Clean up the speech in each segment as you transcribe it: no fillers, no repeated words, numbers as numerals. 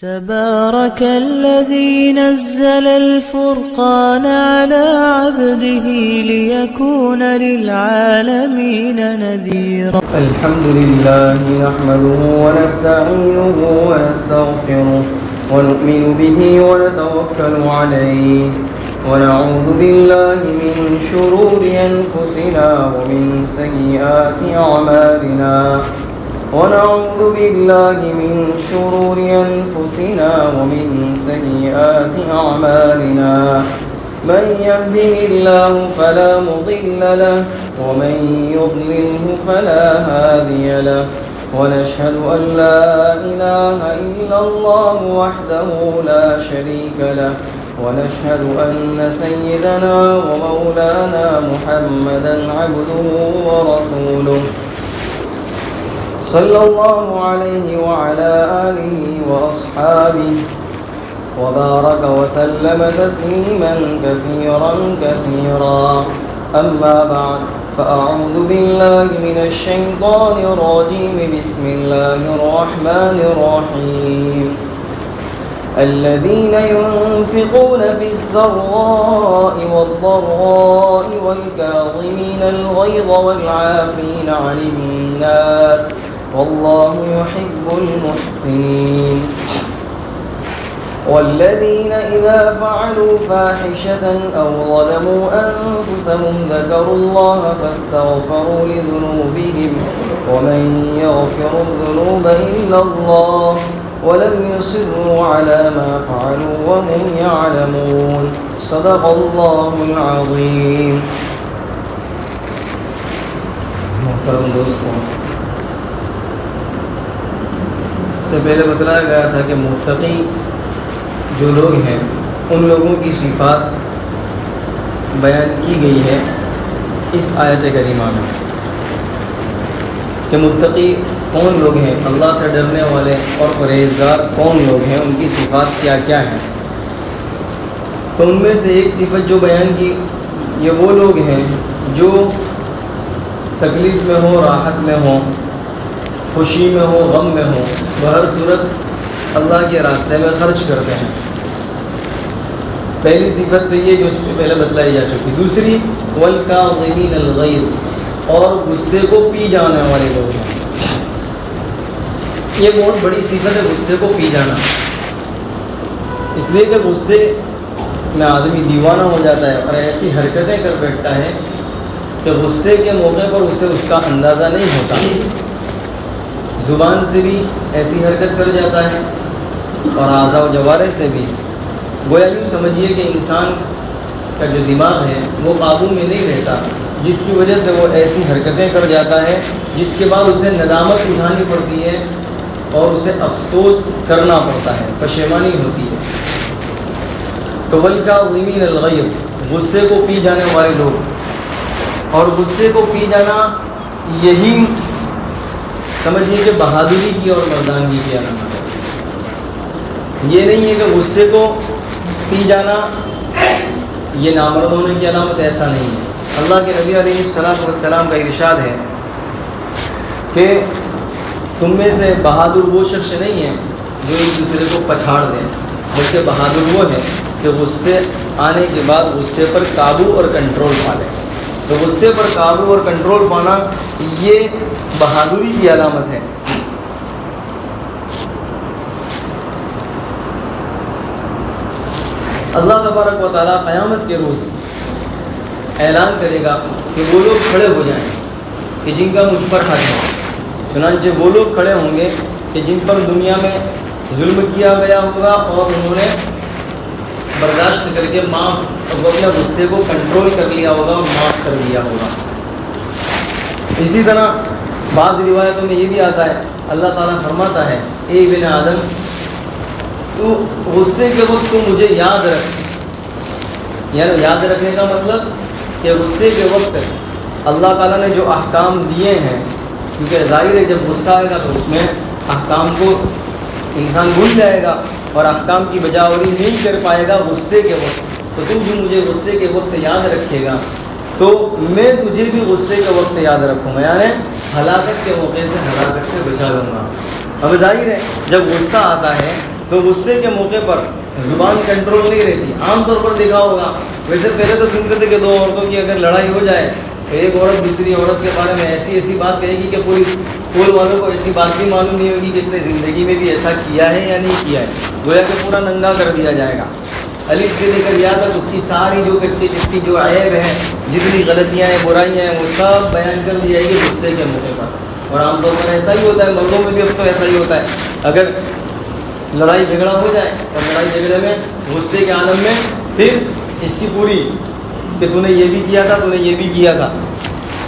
تبارك الذي نزل الفرقان على عبده ليكون للعالمين نذيرا. الحمد لله نحمده ونستعينه ونستغفره ونؤمن به ونتوكل عليه ونعوذ بالله من شرور أنفسنا ومن سيئات أعمالنا ونعوذ بالله من شرور أنفسنا ومن سيئات أعمالنا من يهده الله فلا مضل له ومن يضلله فلا هادي له ونشهد أن لا إله إلا الله وحده لا شريك له ونشهد أن سيدنا ومولانا محمدا عبده ورسوله صلى الله عليه وعلى آله وأصحابه وبارك وسلم تسليما كثيرا كثيرا. أما بعد فأعوذ بالله من الشيطان الرجيم. بسم الله الرحمن الرحيم. الذين ينفقون في السراء والضراء والكاظمين الغيظ والعافين عن الناس والله يحب المحسنين. والذين إذا فعلوا فاحشة أو ظلموا أنفسهم ذكروا الله فاستغفروا لذنوبهم ومن يغفر الذنوب إلا الله ولم يصروا على ما فعلوا وهم يعلمون. صدق الله العظيم. محترم دوستوں، اس سے پہلے بتلایا گیا تھا کہ متقی جو لوگ ہیں ان لوگوں کی صفات بیان کی گئی ہے اس آیت کریمہ میں کہ متقی کون لوگ ہیں، اللہ سے ڈرنے والے اور پرہیزگار کون لوگ ہیں، ان کی صفات کیا کیا ہیں. تو ان میں سے ایک صفت جو بیان کی، یہ وہ لوگ ہیں جو تکلیف میں ہو، راحت میں ہو، خوشی میں ہو، غم میں ہو، بہر صورت اللہ کے راستے میں خرچ کرتے ہیں. پہلی صفت تو یہ جو اس سے پہلے بتلائی جا چکی. دوسری والکاظمین الغیظ، اور غصے کو پی جانے والے لوگ ہیں. یہ بہت بڑی صفت ہے، غصے کو پی جانا. اس لیے کہ غصے میں آدمی دیوانہ ہو جاتا ہے اور ایسی حرکتیں کر بیٹھتا ہے کہ غصے کے موقع پر اسے اس کا اندازہ نہیں ہوتا. زبان سے بھی ایسی حرکت کر جاتا ہے اور اعضاء و جوارح سے بھی. گویا یوں سمجھیے کہ انسان کا جو دماغ ہے وہ قابو میں نہیں رہتا، جس کی وجہ سے وہ ایسی حرکتیں کر جاتا ہے جس کے بعد اسے ندامت اٹھانی پڑتی ہے اور اسے افسوس کرنا پڑتا ہے، پشیمانی ہوتی ہے. تو والکاظمین الغیظ، غصے کو پی جانے والے لوگ. اور غصے کو پی جانا یہی سمجھیے کہ بہادری کی اور مردانگی کی علامت ہے. یہ نہیں ہے کہ غصے کو پی جانا یہ نامرد ہونے کی علامت، ایسا نہیں ہے. اللہ کے نبی علیہ السلام کا ارشاد ہے کہ تم میں سے بہادر وہ شخص نہیں ہے جو ایک دوسرے کو پچھاڑ دے، بلکہ بہادر وہ ہے کہ غصے آنے کے بعد غصے پر قابو اور کنٹرول پا لے. تو غصے پر قابو اور کنٹرول پانا یہ بہادری کی علامت ہے. اللہ تبارک و تعالیٰ قیامت کے روز اعلان کرے گا کہ وہ لوگ کھڑے ہو جائیں کہ جن کا مجھ پر حق ہے. چنانچہ وہ لوگ کھڑے ہوں گے کہ جن پر دنیا میں ظلم کیا گیا ہوگا اور انہوں نے برداشت کر کے وہ اپنے غصے کو کنٹرول کر لیا ہوگا اور معاف کر دیا ہوگا. اسی طرح بعض روایتوں میں یہ بھی آتا ہے، اللہ تعالیٰ فرماتا ہے اے ابن آدم، تو غصے کے وقت تو مجھے یاد رکھ. یعنی یاد رکھنے کا مطلب کہ غصے کے وقت اللہ تعالیٰ نے جو احکام دیے ہیں، کیونکہ ظاہر ہے جب غصہ آئے گا تو اس میں احکام کو انسان بھول جائے گا اور احکام کی بجاوری نہیں کر پائے گا غصے کے وقت. تو تم جو مجھے غصے کے وقت یاد رکھے گا تو میں تجھے بھی غصے کے وقت یاد رکھوں گا، یعنی ہلاکت کے موقع سے ہلاکت سے بچا لوں گا. اب ظاہر ہے جب غصہ آتا ہے تو تو غصے کے موقع پر زبان کنٹرول نہیں رہتی. عام طور پر دیکھا ہوگا, ویسے پہلے تو سنتے تھے کہ دو عورتوں کی اگر لڑائی ہو جائے تو ایک عورت دوسری عورت کے بارے میں ایسی بات کہے گی کہ پوری پول والوں کو ایسی بات بھی معلوم نہیں ہوگی کہ اس نے زندگی میں بھی ایسا کیا ہے یا نہیں کیا ہے, گویا کہ پورا ننگا کر دیا جائے گا. الف سے لے کر یا تک اس کی ساری جو کچی چٹی جو عیب ہیں, جتنی غلطیاں ہیں, برائیاں ہیں, وہ سب بیان کر دی جائے گی غصے کے موقع پر. اور عام طور پر ایسا ہی ہوتا ہے, مردوں میں بھی اب تو ایسا ہی ہوتا ہے. اگر لڑائی جھگڑا ہو جائے اور لڑائی جھگڑے میں غصے کے عالم میں پھر اس کی پوری کہ تو نے یہ بھی کیا تھا, تو نے یہ بھی کیا تھا,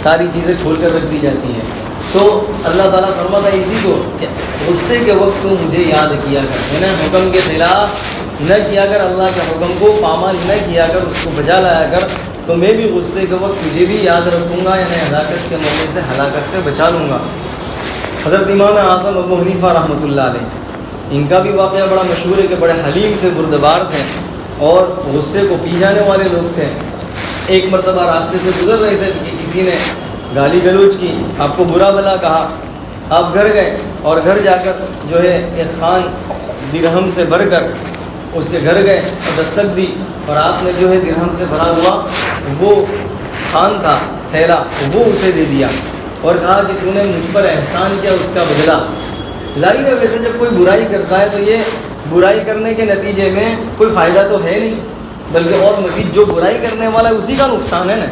ساری چیزیں کھول کر رکھ دی جاتی ہیں. تو اللہ تعالیٰ فرماتا ہے اسی کو کہ غصے کے وقت تو مجھے یاد کیا کر, ہے نا, حکم کے خلاف نہ کیا کر, اللہ کے حکم کو پامال نہ کیا کر, اس کو بجا لایا کر, تو میں بھی غصے کے وقت تجھے بھی یاد رکھوں گا, یعنی ہلاکت کے موقع سے ہلاکت سے بچا لوں گا. حضرت امام اعظم ابو حنیفہ رحمۃ اللہ علیہ, ان کا بھی واقعہ بڑا مشہور ہے کہ بڑے حلیم تھے, بردبار تھے اور غصے کو پی جانے والے لوگ تھے. ایک مرتبہ راستے سے گزر رہے تھے کہ کسی نے گالی گلوچ کی, آپ کو برا بھلا کہا. آپ گھر گئے اور گھر جا کر جو ہے ایک خان درہم سے بھر کر اس کے گھر گئے اور دستک دی, اور آپ نے جو ہے درہم سے بھرا ہوا وہ خان تھا تھیلا, وہ اسے دے دیا اور کہا کہ تو نے مجھ پر احسان کیا, اس کا بدلہ. ظاہر ہے ویسے جب کوئی برائی کرتا ہے تو یہ برائی کرنے کے نتیجے میں کوئی فائدہ تو ہے نہیں, بلکہ اور مزید جو برائی کرنے والا ہے اسی کا نقصان ہے نا.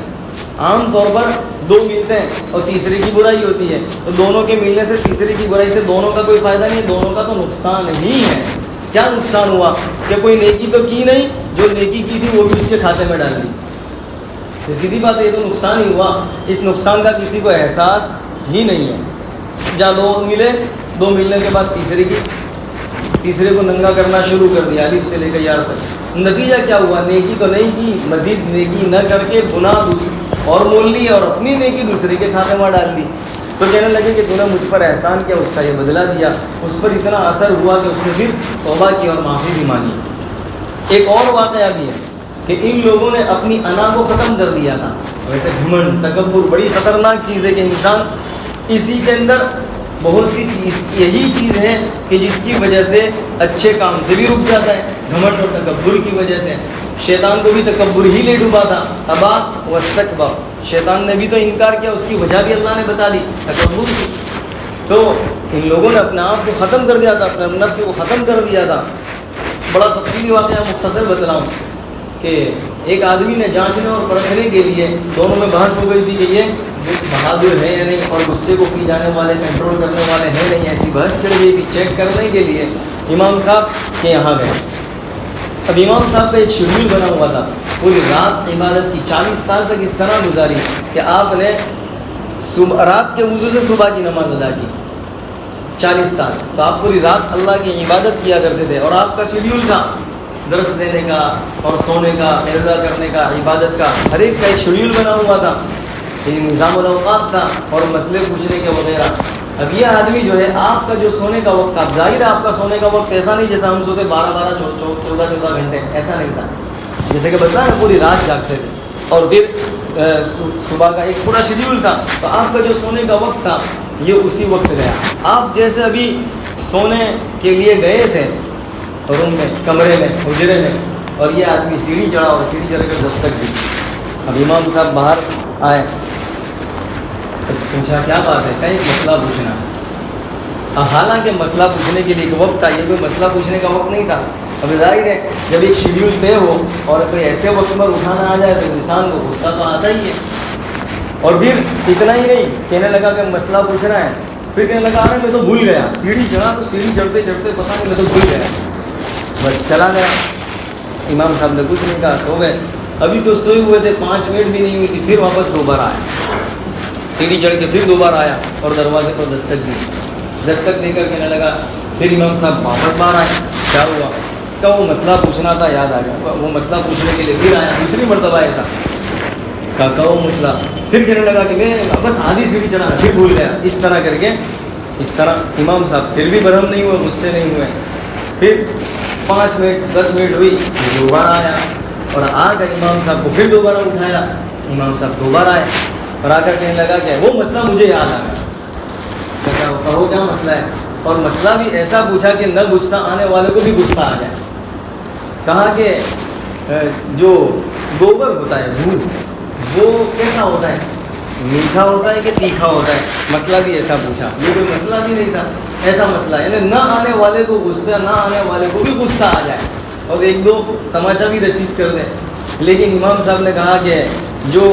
عام طور پر دو ملتے ہیں اور تیسرے کی برائی ہوتی ہے, تو دونوں کے ملنے سے تیسرے کی برائی سے دونوں کا کوئی فائدہ نہیں, دونوں کا تو نقصان ہی ہے. کیا نقصان ہوا کہ کوئی نیکی تو کی نہیں, جو نیکی کی تھی وہ بھی اس کے کھاتے میں ڈال دی. سیدھی بات ہے, یہ تو نقصان ہی ہوا. اس نقصان کا کسی کو احساس ہی نہیں ہے. جہاں دو ملے, دو ملنے کے بعد تیسرے کو ننگا کرنا شروع کر دیا الف سے لے کر یار تک. نتیجہ کیا ہوا, نیکی تو نہیں کی, مزید نیکی نہ کر کے گناہ دوسری اور مول لی اور اپنی نیکی دوسرے کے کھاتے میں ڈال دی. تو کہنے لگے کہ تو نے مجھ پر احسان کیا, اس کا یہ بدلہ دیا. اس پر اتنا اثر ہوا کہ اس نے پھر توبہ کی اور معافی بھی مانگی. ایک اور واقعہ بھی ہے کہ ان لوگوں نے اپنی انا کو ختم کر دیا تھا. ویسے گھمنڈ, تکبر بڑی خطرناک چیز ہے کہ انسان اسی کے اندر بہت سی چیز یہی چیز ہے کہ جس کی وجہ سے اچھے کام سے بھی رک جاتا ہے. گھمنڈ اور تکبر کی وجہ سے شیطان کو بھی تکبر ہی لے ڈوبا تھا. ابا واستکبر, شیطان نے بھی تو انکار کیا, اس کی وجہ بھی اللہ نے بتا دی, تکبر کی. تو ان لوگوں نے اپنے آپ کو ختم کر دیا تھا, اپنے نفس کو ختم کر دیا تھا. بڑا تفصیلی واقعہ مختصر بتلاؤں کہ ایک آدمی نے جانچنے اور پرکھنے کے لیے, دونوں میں بحث ہو گئی تھی کہ یہ بہادر ہے یا نہیں اور غصے کو پی جانے والے, کنٹرول کرنے والے ہیں نہیں, ایسی بحث چڑھ گئی تھی. چیک کرنے کے لیے امام صاحب کے یہاں گئے. اب امام صاحب کا ایک شیڈول بنا ہوا تھا, پوری رات عبادت کی, 40 سال تک اس طرح گزاری کہ آپ نے رات کے وضو سے صبح کی نماز ادا کی. 40 سال تو آپ پوری رات اللہ کی عبادت کیا کرتے تھے, اور آپ کا شیڈول تھا درس دینے کا اور سونے کا, عبادت کرنے کا, عبادت کا, ہر ایک کا ایک شیڈول بنا ہوا تھا. یہ نظام الاوقات تھا اور مسئلے پوچھنے کے وغیرہ. اب یہ آدمی جو ہے, آپ کا جو سونے کا وقت تھا, ظاہر ہے آپ کا سونے کا وقت ایسا نہیں جیسا ہم سوتے 12 14 گھنٹے, ایسا نہیں تھا. جیسے کہ بتایا نا پوری رات جاگتے تھے, اور پھر صبح کا ایک پورا شیڈول تھا. تو آپ کا جو سونے کا وقت تھا یہ اسی وقت گیا. آپ جیسے ابھی سونے کے لیے گئے تھے روم میں, کمرے میں, حجرے میں, اور یہ آدمی سیڑھی چڑھا اور سیڑھی چڑھ کر دستک دی. اب امام صاحب باہر آئے, پوچھا کیا بات ہے, کہیں مسئلہ پوچھنا. حالانکہ مسئلہ پوچھنے کے لیے ایک وقت تھا, یہ کوئی مسئلہ پوچھنے کا وقت نہیں تھا. اب ظاہر ہے جب ایک شیڈیول طے ہو اور کوئی ایسے وقت پر اٹھانا آ جائے تو انسان کو غصہ تو آتا ہی ہے. اور پھر اتنا ہی نہیں, کہنے لگا کہ مسئلہ پوچھنا ہے. پھر کہنے لگا میں تو بھول گیا, سیڑھی چڑھا تو سیڑھی چڑھتے چڑھتے پتہ نہیں میں تو بھول گیا, بس چلا گیا. امام صاحب نے کچھ نہیں کہا, سو گئے. ابھی تو سوئے ہوئے تھے, 5 منٹ بھی نہیں ہوئی تھی, پھر واپس دوبارہ آیا, سیڑھی چڑھ کے پھر دوبارہ آیا اور دروازے پر دستک دی. دستک دے کر کہنے لگا, پھر امام صاحب واپس باہر آئے. کیا ہوا؟ کہ وہ مسئلہ پوچھنا تھا, یاد آ گیا. وہ مسئلہ پوچھنے کے لیے پھر آیا, دوسری مرتبہ ایسا کہ وہ مسئلہ. پھر کہنے لگا کہ میں بس آدھی سیڑھی چڑھا, پھر بھول گیا. اس طرح کر کے اس طرح امام صاحب پھر بھی برہم نہیں ہوئے, غصے نہیں ہوئے. پھر 5 منٹ 10 منٹ ہوئی, دوبارہ آیا اور آ کر امام صاحب کو پھر دوبارہ اٹھایا. امام صاحب دوبارہ آئے اور آ کر کہنے لگا کہ وہ مسئلہ مجھے یاد آ گیا. کہو کیا مسئلہ ہے؟ اور مسئلہ بھی ایسا پوچھا کہ نہ غصہ آنے والے کو بھی غصہ آ جائے. کہا کہ جو گوبر ہوتا ہے دودھ وہ کیسا ہوتا ہے, میٹھا ہوتا ہے کہ تیکھا ہوتا ہے؟ مسئلہ بھی ایسا پوچھا. یہ کوئی مسئلہ بھی نہیں تھا, ایسا مسئلہ یعنی نہ آنے والے کو غصہ, نہ آنے والے کو بھی غصہ آ جائے اور ایک دو تماچا بھی رسید کر دیں. لیکن امام صاحب نے کہا کہ جو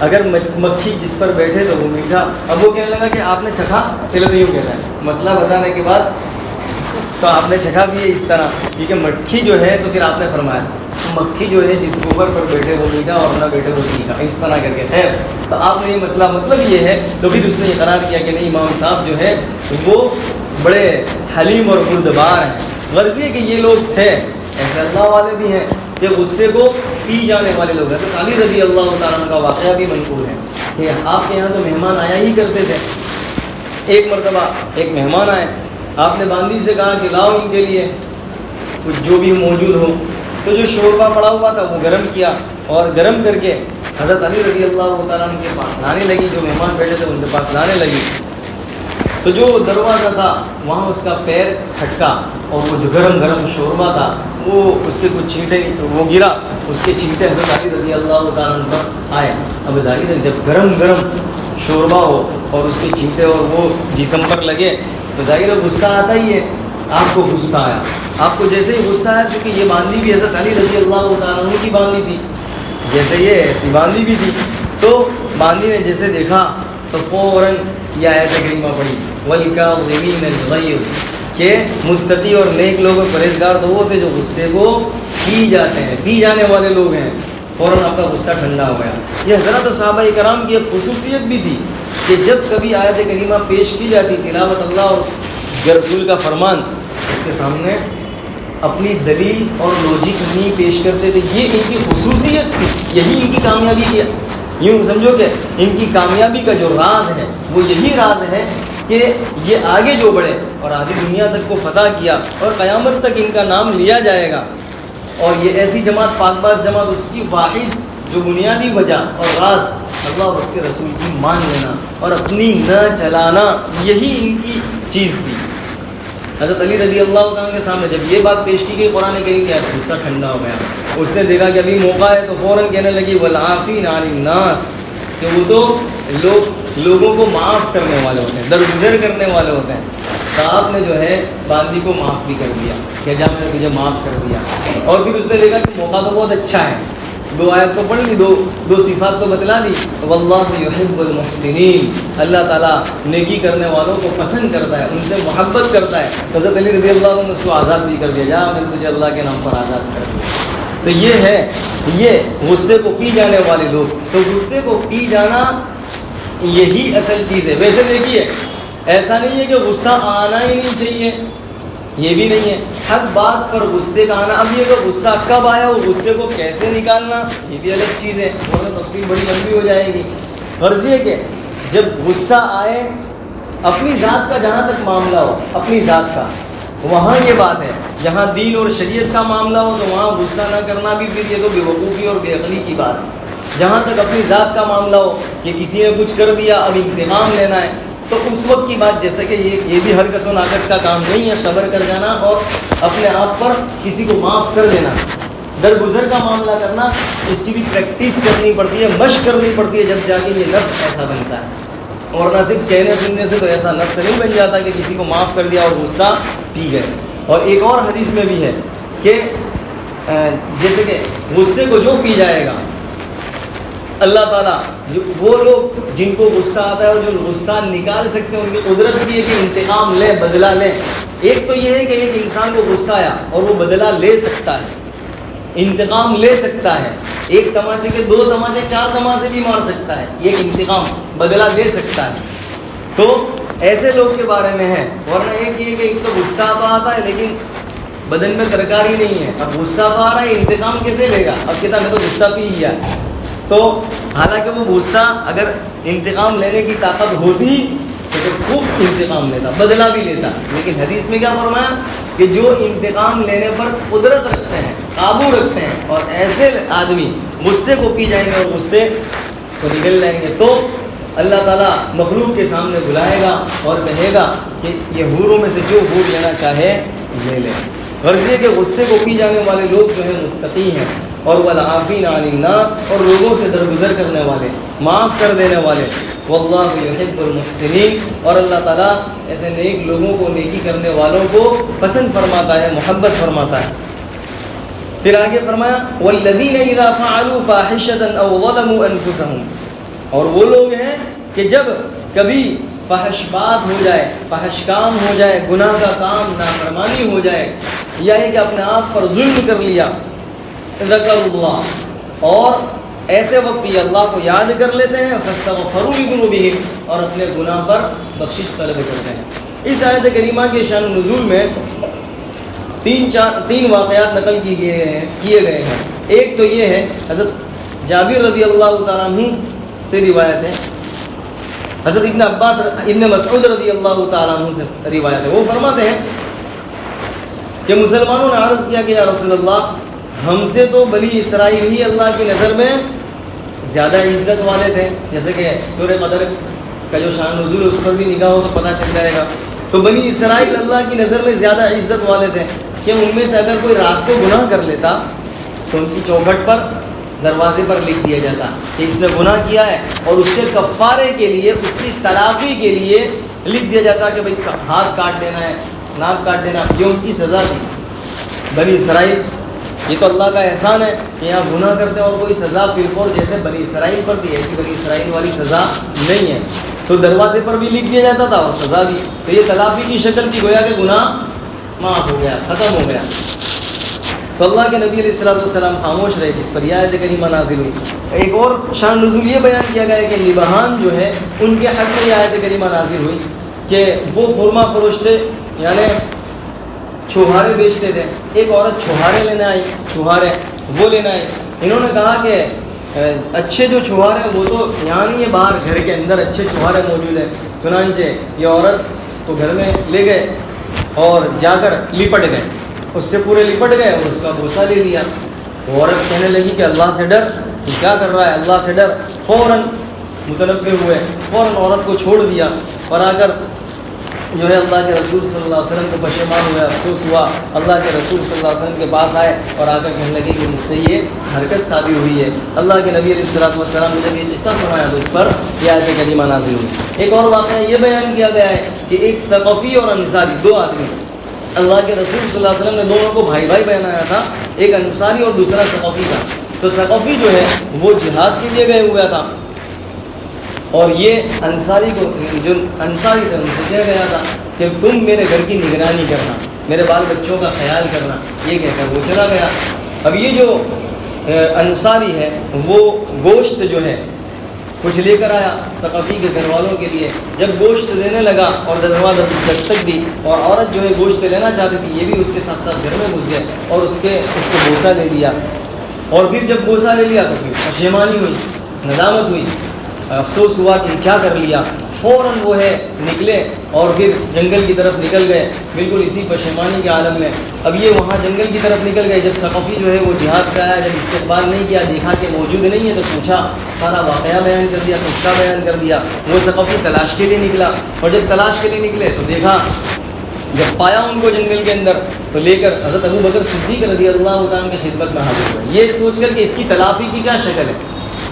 اگر مکھی جس پر بیٹھے تو وہ میٹھا. اب وہ کہنے لگا کہ آپ نے چکھا, پہلے تو یوں کہتا ہے مسئلہ بتانے کے بعد تو آپ نے چکھا بھی ہے اس طرح, کیونکہ مکھی جو ہے تو پھر آپ نے فرمایا مکھی جو ہے جس اوپر پر بیٹھے وہ میٹھا اور نہ بیٹھے وہ تیکھا, اس طرح کر کے. خیر, تو آپ نے یہ مسئلہ مطلب یہ ہے, تو پھر اس نے یہ قرار کیا کہ نہیں امام صاحب جو ہے وہ بڑے حلیم اور بردبار ہیں. غرض یہ کہ یہ لوگ تھے, ایسے اللہ والے بھی ہیں کہ غصے کو پی جانے والے لوگ ہیں. تو علی رضی اللہ تعالیٰ کا واقعہ بھی منقول ہے کہ آپ کے یہاں تو مہمان آیا ہی کرتے تھے. ایک مرتبہ ایک مہمان آئے, آپ نے باندی سے کہا کہ لاؤ ان کے لیے کچھ جو بھی موجود ہو. تو جو شوربہ پڑا ہوا تھا وہ گرم کیا اور گرم کر کے حضرت علی رضی اللہ تعالیٰ کے پاس لانے لگی. جو مہمان بیٹھے تھے ان کے پاس لانے لگی تو جو دروازہ تھا وہاں اس کا پیر کھٹکا اور وہ جو گرم شوربہ تھا وہ اس کے کچھ چھینٹے وہ گرا, اس کے چھینٹے حضرت علی رضی اللہ تعالیٰ پر آئے. اب ظاہر ہے جب گرم شوربہ ہو اور اس کے چھینٹے اور وہ جسم پر لگے تو ظاہر ہے غصہ آتا ہی ہے. آپ کو غصہ آیا, آپ کو جیسے ہی غصہ آیا, کیونکہ یہ باندھی بھی حضرت علی رضی اللہ تعالیٰ عنہ کی باندھی تھی, جیسے یہ ایسی باندھی بھی تھی. تو باندھی نے جیسے دیکھا تو فوراً یہ آیت کریمہ پڑھی وَالْكَاظِمِينَ الْغَيْظَ, کہ متقی اور نیک لوگ پرہیزگار تو وہ ہوتے جو غصے کو پی جاتے ہیں, پی جانے والے لوگ ہیں. فوراً آپ کا غصہ ٹھنڈا ہو گیا. یہ حضرت صحابہ کرام کی ایک خصوصیت بھی تھی کہ جب کبھی آیت کریمہ پیش کی جاتی, تلاوت اللہ اور اس کے رسول کا فرمان, اس کے سامنے اپنی دلیل اور لوجک نہیں پیش کرتے تھے. یہ ان کی خصوصیت تھی, یہی ان کی کامیابی کی, یوں سمجھو کہ ان کی کامیابی کا جو راز ہے وہ یہی راز ہے کہ یہ آگے جو بڑھے اور آدھی دنیا تک کو فتح کیا اور قیامت تک ان کا نام لیا جائے گا. اور یہ ایسی جماعت, پاک باز جماعت, اس کی واحد جو بنیادی وجہ اور راز اللہ اور اس کے رسول کی مان لینا اور اپنی نہ چلانا, یہی ان کی چیز تھی. حضرت علی رضی اللہ تعالیٰ کے سامنے جب یہ بات پیش کی گئی قرآن کریم کی, غصہ ٹھنڈا ہو گیا. اس نے دیکھا کہ ابھی موقع ہے تو فوراً کہنے لگی والعافین عن الناس, کہ وہ تو لوگوں کو معاف کرنے والے ہوتے ہیں, درگزر کرنے والے ہوتے ہیں. تو آپ نے جو ہے باندھی کو معاف بھی کر دیا کہ جب میں نے تجھے معاف کر دیا. اور پھر اس نے دیکھا کہ موقع تو بہت اچھا ہے, دو آیت تو پڑھ لی, دو صفات تو بتلا دی. واللہ یحب المحسنین, اللہ تعالیٰ نیکی کرنے والوں کو پسند کرتا ہے, ان سے محبت کرتا ہے. حضرت علی رضی اللہ عنہ نے اس کو آزاد بھی کر دیا, جا میں نے تجھے اللہ کے نام پر آزاد کر دیا. تو یہ ہے یہ غصے کو پی جانے والے لوگ. تو غصے کو پی جانا یہی اصل چیز ہے. ویسے دیکھیے ایسا نہیں ہے کہ غصہ آنا ہی نہیں چاہیے, یہ بھی نہیں ہے. ہر بات پر غصے کا آنا, اب یہ کہ غصہ کب آیا, وہ غصے کو کیسے نکالنا, یہ بھی الگ چیز ہے, اور تفصیل بڑی لمبی ہو جائے گی. غرض یہ کہ جب غصہ آئے اپنی ذات کا, جہاں تک معاملہ ہو اپنی ذات کا, وہاں یہ بات ہے. جہاں دین اور شریعت کا معاملہ ہو تو وہاں غصہ نہ کرنا بھی پھر یہ تو بے وقوفی اور بے عقلی کی بات ہے. جہاں تک اپنی ذات کا معاملہ ہو کہ کسی نے کچھ کر دیا, اب انتقام لینا ہے, تو اس وقت کی بات, جیسا کہ یہ بھی ہر کس و ناقص کا کام نہیں ہے, صبر کر جانا اور اپنے آپ پر کسی کو معاف کر دینا. درگزر کا معاملہ کرنا, اس کی بھی پریکٹس کرنی پڑتی ہے, مشق کرنی پڑتی ہے, جب جا کے یہ نفس ایسا بنتا ہے. اور نہ صرف کہنے سننے سے تو ایسا نفس نہیں بن جاتا کہ کسی کو معاف کر دیا اور غصہ پی گئے. اور ایک اور حدیث میں بھی ہے کہ جیسے کہ غصے کو جو پی جائے گا, اللہ تعالیٰ وہ لوگ جن کو غصہ آتا ہے اور جو غصہ نکال سکتے ہیں, ان کی قدرت بھی ہے کہ انتقام لیں, بدلہ لیں. ایک تو یہ ہے کہ ایک انسان کو غصہ آیا اور وہ بدلہ لے سکتا ہے, انتقام لے سکتا ہے. ایک تماچے کے 2 تماچے 4 تماچے بھی مار سکتا ہے, یہ ایک انتقام بدلہ لے سکتا ہے. تو ایسے لوگ کے بارے میں ہے. ورنہ ایک یہ کہ ایک تو غصہ تو آتا ہے لیکن بدن میں ترکاری نہیں ہے. اب غصہ تو آ رہا ہے, انتقام کیسے لے گا؟ اب کہتا میں تو غصہ پی گیا. تو حالانکہ وہ غصہ اگر انتقام لینے کی طاقت ہوتی تو خوب انتقام لیتا, بدلہ بھی لیتا. لیکن حدیث میں کیا فرمایا کہ جو انتقام لینے پر قدرت رکھتے ہیں, قابو رکھتے ہیں, اور ایسے آدمی غصے کو پی جائیں گے اور غصے کو نگل لیں گے. تو اللہ تعالیٰ مخلوق کے سامنے بلائے گا اور کہے گا کہ یہ حوروں میں سے جو حور لینا چاہے لے لے. غرض یہ کہ غصے کو پی جانے والے لوگ جو ہیں متقی ہیں، اور والعافین عن الناس، اور لوگوں سے درگزر کرنے والے، معاف کر دینے والے. واللہ یحب المحسنین، اور اللہ تعالیٰ ایسے نیک لوگوں کو، نیکی کرنے والوں کو پسند فرماتا ہے، محبت فرماتا ہے. پھر آگے فرمایا والذین اذا فعلوا فاحشۃ او ظلموا انفسهم، اور وہ لوگ ہیں کہ جب کبھی فحش بات ہو جائے، فحش کام ہو جائے، گناہ کا کام، نافرمانی ہو جائے، یا یہ کہ اپنے آپ پر ظلم کر لیا، ذکروا اللہ، اور ایسے وقت یہ اللہ کو یاد کر لیتے ہیں، فاستغفروا لذنوبہم، اور اپنے گناہ پر بخشش طلب کرتے ہیں. اس آیت کریمہ کے شان نزول میں تین واقعات نقل کیے گئے ہیں. ایک تو یہ ہے حضرت جابر رضی اللہ تعالیٰ عنہ سے روایت ہے، حضرت ابن مسعود رضی اللہ تعالیٰ عنہ سے روایت ہے. وہ فرماتے ہیں کہ مسلمانوں نے عرض کیا کہ یا رسول اللہ، ہم سے تو بنی اسرائیل ہی اللہ کی نظر میں زیادہ عزت والے تھے. جیسے کہ سورہ قدر کا جو شان نزول اس پر بھی نگاہ ہو تو پتہ چل جائے گا. تو بنی اسرائیل اللہ کی نظر میں زیادہ عزت والے تھے کہ ان میں سے اگر کوئی رات کو گناہ کر لیتا تو ان کی چوکھٹ پر، دروازے پر لکھ دیا جاتا کہ اس نے گناہ کیا ہے، اور اس کے کفارے کے لیے، اس کی تلافی کے لیے لکھ دیا جاتا کہ بھئی ہاتھ کاٹ دینا ہے، ناک کاٹ دینا. یہ ان کی سزا تھی. بنی اسرائیل، یہ تو اللہ کا احسان ہے کہ یہاں گناہ کرتے ہیں اور کوئی سزا فلفور جیسے بنی اسرائیل پر تھی، ایسی بنی اسرائیل والی سزا نہیں ہے. تو دروازے پر بھی لکھ دیا جاتا تھا اور سزا بھی. تو یہ تلافی کی شکل کی گویا کہ گناہ معاف ہو گیا، ختم ہو گیا. تو اللہ کے نبی علیہ السلام خاموش رہے، جس پر یہ آیت کریمہ نازل ہوئی. ایک اور شان نزول یہ بیان کیا گیا ہے کہ نبہان جو ہے ان کے حق میں یہ آیت کریمہ نازل ہوئی کہ وہ خرما فروش تھے، یعنی چھوہارے بیچتے تھے. ایک عورت چھوہارے لینے آئی، چھوہارے وہ لینا آئی. انہوں نے کہا کہ اچھے جو چھوہارے ہیں وہ تو یہاں نہیں ہے، باہر گھر کے اندر اچھے چھوہارے موجود ہیں. چنانچہ یہ عورت تو گھر میں لے گئے اور جا کر لپٹ گئے، اس سے پورے لپٹ گئے اور اس کا بوسہ لے لیا. تو عورت کہنے لگی کہ اللہ سے ڈر، تو کیا کر رہا ہے، اللہ سے ڈر. فوراً متنبہ ہوئے، فوراً عورت کو چھوڑ دیا اور آ کر جو ہے اللہ کے رسول صلی اللہ علیہ وسلم کو پشیمان ہوا، افسوس ہوا. اللہ کے رسول صلی اللہ علیہ وسلم کے پاس آئے اور آ کر کہنے لگے کہ مجھ سے یہ حرکت صادر ہوئی ہے. اللہ کے نبی علیہ السلام نے جب یہ قصہ سنایا تو اس پر یہ آیت کریمہ نازل ہوئی. ایک اور واقعہ یہ بیان کیا گیا ہے کہ ایک ثقفی اور انصاری، دو آدمی، اللہ کے رسول صلی اللہ علیہ وسلم نے دونوں کو بھائی بھائی بنایا تھا، ایک انصاری اور دوسرا ثقفی تھا. تو ثقفی جو ہے وہ جہاد کے لیے گئے ہوا تھا، اور یہ انصاری کو، جو انصاری تھے، ان سے کہا گیا تھا کہ تم میرے گھر کی نگرانی کرنا، میرے بال بچوں کا خیال کرنا. یہ کہہ کر وہ چلا گیا. اب یہ جو انصاری ہے وہ گوشت جو ہے کچھ لے کر آیا ثقفی کے گھر والوں کے لیے. جب گوشت دینے لگا اور دروازہ دستک دی اور عورت جو ہے گوشت لینا چاہتی تھی، یہ بھی اس کے ساتھ ساتھ گھر میں گھس گئے اور اس کو بوسہ لے لیا. اور پھر جب بوسہ لے لیا تو پھر پشیمانی ہوئی، ندامت ہوئی، افسوس ہوا کہ کیا کر لیا. فوراً وہ ہے نکلے اور پھر جنگل کی طرف نکل گئے، بالکل اسی پشیمانی کے عالم میں. اب یہ وہاں جنگل کی طرف نکل گئے. جب ثقفی جو ہے وہ جہاز سے آیا، جب استقبال نہیں کیا، دیکھا کہ موجود نہیں ہے، تو پوچھا، سارا واقعہ بیان کر دیا، قصہ بیان کر دیا. وہ ثقفی تلاش کے لیے نکلا، اور جب تلاش کے لیے نکلے تو دیکھا، جب پایا ان کو جنگل کے اندر تو لے کر حضرت ابو بکر صدیق رضی اللہ عنہ کی خدمت میں حاضر ہوئے. یہ سوچ کر کہ اس کی تلافی کی کیا شکل ہے،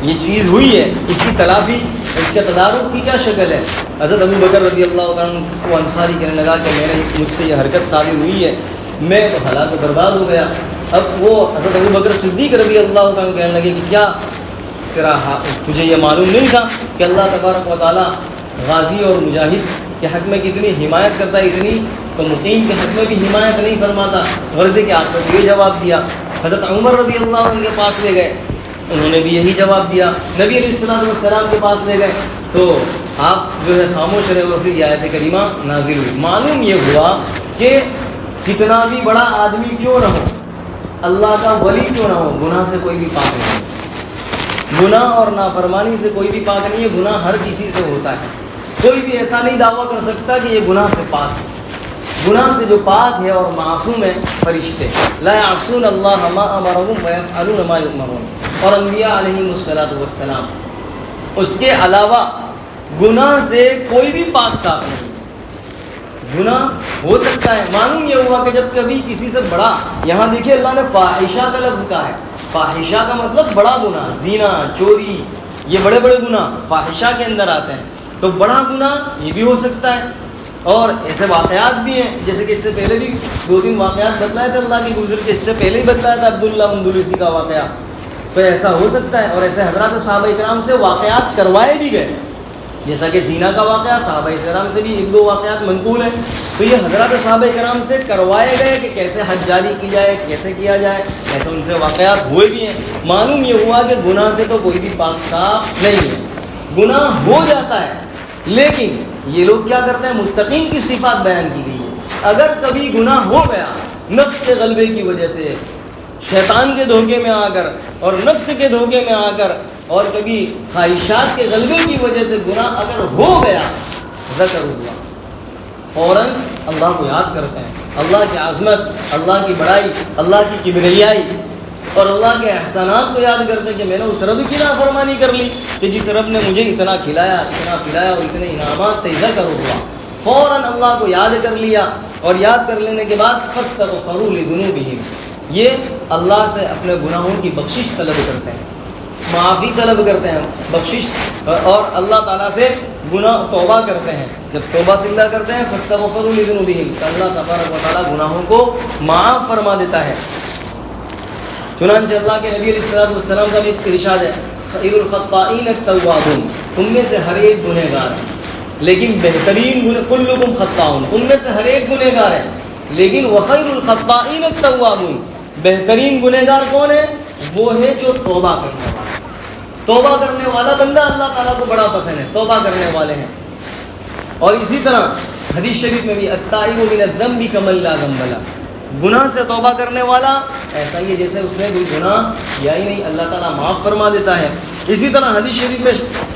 یہ چیز ہوئی ہے، اس کی تلافی، اس کے تدارک کی کیا شکل ہے. حضرت ابو بکر رضی اللہ عنہ کو انصاری کہنے لگا کہ مجھ سے یہ حرکت صادر ہوئی ہے، میں تو ہلاک و برباد ہو گیا. اب وہ حضرت ابو بکر صدیق رضی اللہ عنہ کہنے لگے کہ کیا تجھے یہ معلوم نہیں تھا کہ اللہ تبارک و تعالیٰ غازی اور مجاہد کے حق میں کتنی حمایت کرتا ہے، اتنی تو مقیم کے حق میں بھی حمایت نہیں فرماتا. غرضے کہ آپ نے یہ جواب دیا. حضرت عمر رضی اللہ عنہ کے پاس لے گئے، انہوں نے بھی یہی جواب دیا. نبی علیہ السلام کے پاس لے گئے تو آپ جو ہے خاموش رہے اور پھر یہ آیت کریمہ نازل ہوئی. معلوم یہ ہوا کہ کتنا بھی بڑا آدمی کیوں نہ ہو، اللہ کا ولی کیوں نہ ہو، گناہ سے کوئی بھی پاک نہیں ہے. گناہ اور نافرمانی سے کوئی بھی پاک نہیں ہے. گناہ ہر کسی سے ہوتا ہے. کوئی بھی ایسا نہیں دعویٰ کر سکتا کہ یہ گناہ سے پاک ہے. گناہ سے جو پاک ہے اور معصوم ہے فرشتے، لا یعصون اللہ ما امرهم ویفعلون ما یؤمرون، اور انبیاء علیہم الصلوۃ والسلام. اس کے علاوہ گناہ سے کوئی بھی پاک صاف نہیں. گناہ ہو سکتا ہے. معلوم یہ ہوا کہ جب کبھی کسی سے بڑا، یہاں دیکھیے اللہ نے فاحشہ کا لفظ کہا ہے. فاحشہ کا مطلب بڑا گناہ، زنا، چوری، یہ بڑے بڑے گناہ فاحشہ کے اندر آتے ہیں. تو بڑا گناہ یہ بھی ہو سکتا ہے. اور ایسے واقعات بھی ہیں، جیسے کہ اس سے پہلے بھی 2-3 واقعات بتلائے تھے اللہ کی گزر کے، اس سے پہلے ہی بتلایا تھا عبداللہ اندلسی کا واقعہ. تو ایسا ہو سکتا ہے. اور ایسے حضرات صحابہ اکرام سے واقعات کروائے بھی گئے، جیسا کہ زنا کا واقعہ صحابہ کرام سے بھی 1-2 واقعات منقول ہیں. تو یہ حضرات صحابہ کرام سے کروائے گئے کہ کیسے حج جاری کی جائے، کیسے کیا جائے. ایسے ان سے واقعات ہوئے بھی ہیں. معلوم یہ ہوا کہ گناہ سے تو کوئی بھی پاک صاف نہیں ہے. گناہ ہو جاتا ہے، لیکن یہ لوگ کیا کرتے ہیں، متقین کی صفات بیان کی گئی ہے. اگر کبھی گناہ ہو گیا نفس کے غلبے کی وجہ سے، شیطان کے دھوکے میں آ کر اور نفس کے دھوکے میں آ کر اور کبھی خواہشات کے غلبے کی وجہ سے گناہ اگر ہو گیا، ذکر اللہ، فوراً اللہ کو یاد کرتے ہیں، اللہ کی عظمت، اللہ کی بڑائی، اللہ کی کبریائی اور اللہ کے احسانات کو یاد کرتے ہیں کہ میں نے اس رب کی نافرمانی کر لی کہ جس رب نے مجھے اتنا کھلایا، اتنا پلایا اور اتنے انعامات تھے. ذکر اللہ، فوراً اللہ کو یاد کر لیا. اور یاد کر لینے کے بعد فاستغفروا لذنوبہم، یہ اللہ سے اپنے گناہوں کی بخشش طلب کرتے ہیں، معافی طلب کرتے ہیں، بخشش، اور اللہ تعالیٰ سے گناہ توبہ کرتے ہیں. جب توبہ اللہ کرتے ہیں فاستغفروا لذنوبہم، تو اللہ تبارک و تعالیٰ گناہوں کو معاف فرما دیتا ہے. چنانچہ اللہ کے نبی علیہ السلام کا بھی ارشاد ہے، خیر الخطائین التوابون، تم میں سے ہر ایک گنہگار ہے لیکن بہترین کلکم خطاؤن، تم میں سے ہر ایک گنہگار ہے لیکن وخیر الخطائین التوابون، بہترین گنہگار کون ہے؟ وہ ہے جو توبہ کرنے والا. توبہ کرنے والا بندہ اللہ تعالیٰ کو بڑا پسند ہے، توبہ کرنے والے ہیں. اور اسی طرح حدیث شریف میں بھی التائب من الذنب کمن لا ذنب لہ، گناہ سے توبہ کرنے والا ایسا ہی ہے جیسے اس نے کوئی گناہ کیا ہی نہیں، اللہ تعالیٰ معاف فرما دیتا ہے. اسی طرح حدیث شریف میں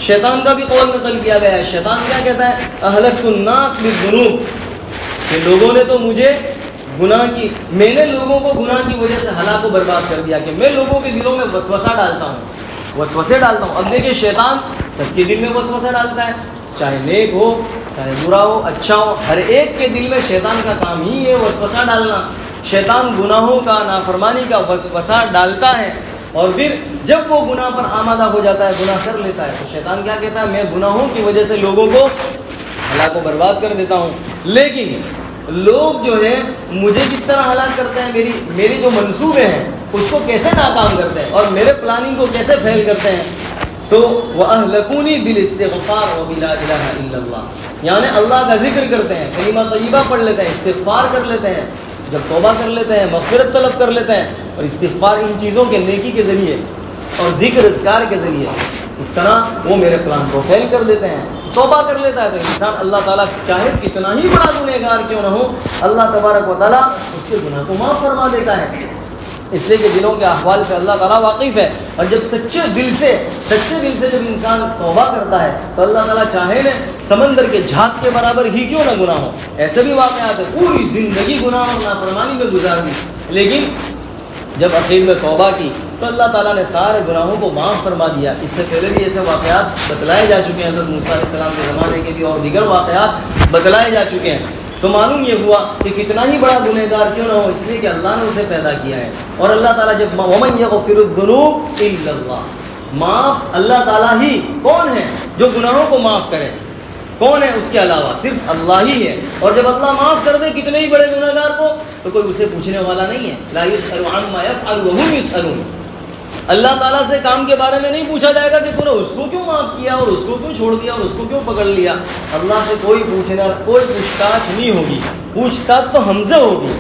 شیطان کا بھی قول نقل کیا گیا ہے. شیطان کیا کہتا ہے؟ اہلکت الناس بالذنوب، کہ لوگوں نے تو مجھے گناہ کی، میں نے لوگوں کو گناہ کی وجہ سے ہلاک و برباد کر دیا، کہ میں لوگوں کے دلوں میں وسوسہ ڈالتا ہوں، وسوسے ڈالتا ہوں. اب دیکھیں شیطان سب کے دل میں وسوسہ ڈالتا ہے، چاہے نیک ہو چاہے برا ہو اچھا ہو، ہر ایک کے دل میں شیطان کا کام ہی ہے وسوسہ ڈالنا. شیطان گناہوں کا، نافرمانی کا وسوسہ ڈالتا ہے، اور پھر جب وہ گناہ پر آمادہ ہو جاتا ہے، گناہ کر لیتا ہے، تو شیطان کیا کہتا ہے؟ میں گناہوں کی وجہ سے لوگوں کو ہلاک و برباد کر دیتا ہوں. لیکن لوگ جو ہے مجھے کس طرح ہلاک کرتے ہیں، میری جو منصوبے ہیں اس کو کیسے ناکام کرتے ہیں اور میرے پلاننگ کو کیسے فیل کرتے ہیں. تو وَأَهْلَكُونِي بِالْإِسْتِغْفَارِ وَبِلَا إِلَٰهَ إِلَّا اللَّهِ، یعنی اللہ کا ذکر کرتے ہیں، کلمہ طیبہ پڑھ لیتے ہیں، استغفار کر لیتے ہیں، جب توبہ کر لیتے ہیں، مغفرت طلب کر لیتے ہیں، اور استغفار ان چیزوں کے نیکی کے ذریعے اور ذکر اذکار کے ذریعے اس طرح وہ میرے پلان کو فیل کر دیتے ہیں. توبہ کر لیتا ہے تو انسان اللہ تعالیٰ چاہے کتنا ہی بڑا گنہگار کیوں نہ ہو، اللہ تبارک و تعالیٰ اس کے گناہ کو معاف فرما دیتا ہے، اس لیے کہ دلوں کے احوال سے اللہ تعالیٰ واقف ہے. اور جب سچے دل سے جب انسان توبہ کرتا ہے تو اللہ تعالیٰ چاہے نا سمندر کے جھاگ کے برابر ہی کیوں نہ گناہ ہو، ایسے بھی واقعات ہے پوری زندگی گناہ اور نافرمانی میں گزار دی، لیکن جب اخیر میں توبہ کی تو اللہ تعالیٰ نے سارے گناہوں کو معاف فرما دیا. اس سے پہلے بھی ایسے واقعات بتلائے جا چکے ہیں، حضرت موسیٰ علیہ السلام کے زمانے کے بھی اور دیگر واقعات بتلائے جا چکے ہیں. تو معلوم یہ ہوا کہ کتنا ہی بڑا گنہگار کیوں نہ ہو، اس لیے کہ اللہ نے اسے پیدا کیا ہے. اور اللہ تعالیٰ جب وَمَن يَغْفِرُ الذُّنُوبَ إِلَّا اللَّهُ، معاف اللہ تعالیٰ ہی، کون ہے جو گناہوں کو معاف کرے؟ کون ہے اس کے علاوہ؟ صرف اللہ ہی ہے. اور جب اللہ معاف کر دے کتنے ہی بڑے گنہگار کو تو کوئی اسے پوچھنے والا نہیں ہے. لا يسأل عما يفعل وهم يسألون، اللہ تعالیٰ سے کام کے بارے میں نہیں پوچھا جائے گا کہ تو نے اس کو کیوں معاف کیا اور اس کو کیوں چھوڑ دیا اور اس کو کیوں پکڑ لیا. اللہ سے کوئی پوچھ تاچھ نہیں ہوگی، پوچھ تاچھ تو ہم سے ہوگی،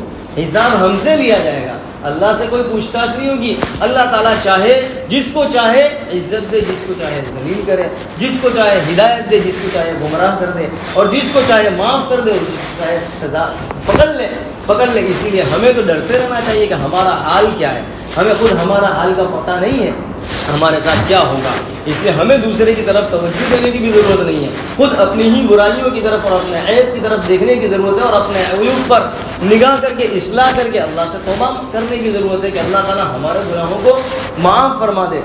حساب ہم سے لیا جائے گا، اللہ سے کوئی پوچھ تاچھ نہیں ہوگی. اللہ تعالیٰ چاہے جس کو چاہے عزت دے، جس کو چاہے ذلیل کرے، جس کو چاہے ہدایت دے، جس کو چاہے گمراہ کر دے، اور جس کو چاہے معاف کر دے اور جس کو چاہے سزا پکڑ لے. اسی لیے ہمیں تو ڈرتے رہنا چاہیے کہ ہمارا حال کیا ہے، ہمیں خود ہمارا حال کا پتہ نہیں ہے ہمارے ساتھ کیا ہوگا. اس لیے ہمیں دوسرے کی طرف توجہ دینے کی بھی ضرورت نہیں ہے، خود اپنی ہی برائیوں کی طرف اور اپنے عیب کی طرف دیکھنے کی ضرورت ہے، اور اپنے عیوب پر نگاہ کر کے اصلاح کر کے اللہ سے توبہ کرنے کی ضرورت ہے کہ اللہ تعالیٰ ہمارے گناہوں کو معاف فرما دے.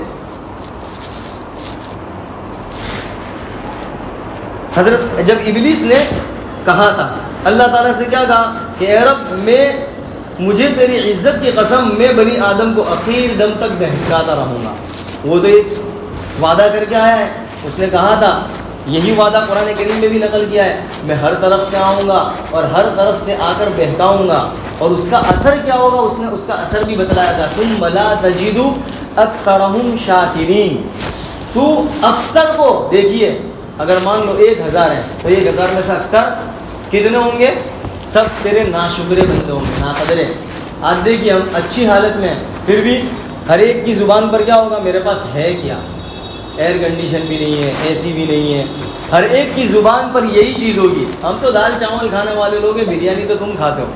حضرت جب ابلیس نے کہا تھا اللہ تعالیٰ سے کیا کہا کہ اے رب مجھے تیری عزت کی قسم میں بنی آدم کو اخیر دم تک بہکاتا رہوں گا. وہ تو ایک وعدہ کر کے آیا ہے. اس نے کہا تھا, یہی وعدہ قرآن کریم میں بھی نقل کیا ہے, میں ہر طرف سے آؤں گا اور ہر طرف سے آ کر بہکاؤں گا, اور اس کا اثر کیا ہوگا اس نے اس کا اثر بھی بتلایا تھا. ثم لا تجد اکثرهم شاکرین. تو اکثر کو دیکھیے, اگر مان لو 1000 ہیں تو 1000 میں سے اکثر کتنے ہوں گے؟ سب تیرے ناشکرے بندے ہوں گے, ناقدرے. آج دیکھیے ہم اچھی حالت میں پھر بھی ہر ایک کی زبان پر کیا ہوگا, میرے پاس ہے کیا؟ ایئر کنڈیشن بھی نہیں ہے, اے سی بھی نہیں ہے. ہر ایک کی زبان پر یہی چیز ہوگی. ہم تو دال چاول کھانے والے لوگ ہیں, بریانی تو تم کھاتے ہو,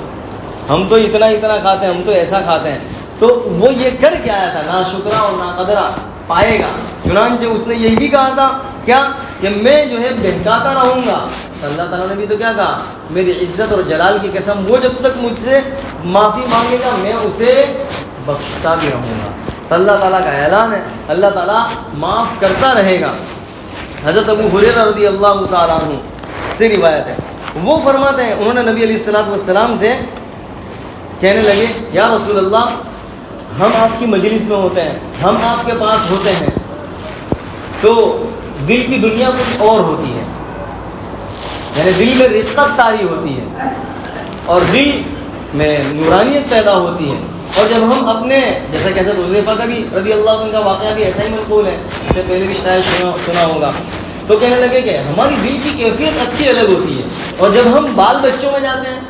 ہم تو اتنا کھاتے ہیں, ہم تو ایسا کھاتے ہیں. تو وہ یہ کر کے آیا تھا, ناشکرا اور ناقدرا پائے گا. چنانچہ اس نے یہی بھی کہا تھا کیا کہ میں جو ہے بہکاتا رہوں گا. اللہ تعالیٰ نے بھی تو کیا کہا, میری عزت اور جلال کی قسم وہ جب تک مجھ سے معافی مانگے گا میں اسے بخشتا بھی رہوں گا. تو اللہ تعالیٰ کا اعلان ہے, اللہ تعالیٰ معاف کرتا رہے گا. حضرت ابو ہریرہ رضی اللہ تعالیٰ عنہ سے روایت ہے, وہ فرماتے ہیں انہوں نے نبی علیہ الصلوۃ والسلام سے کہنے لگے, یا رسول اللہ, ہم آپ کی مجلس میں ہوتے ہیں, ہم آپ کے پاس ہوتے ہیں, تو دل کی دنیا کچھ اور ہوتی ہے, یعنی دل میں رقت طاری ہوتی ہے اور دل میں نورانیت پیدا ہوتی ہے. اور جب ہم اپنے جیسا کہ حضرت حذیفہ کا بھی رضی اللہ عنہ کا واقعہ بھی ایسا ہی منقول ہے, اس سے پہلے بھی شاید سنا ہوگا, تو کہنے لگے کہ ہماری دل کی کیفیت اچھی الگ ہوتی ہے, اور جب ہم بال بچوں میں جاتے ہیں,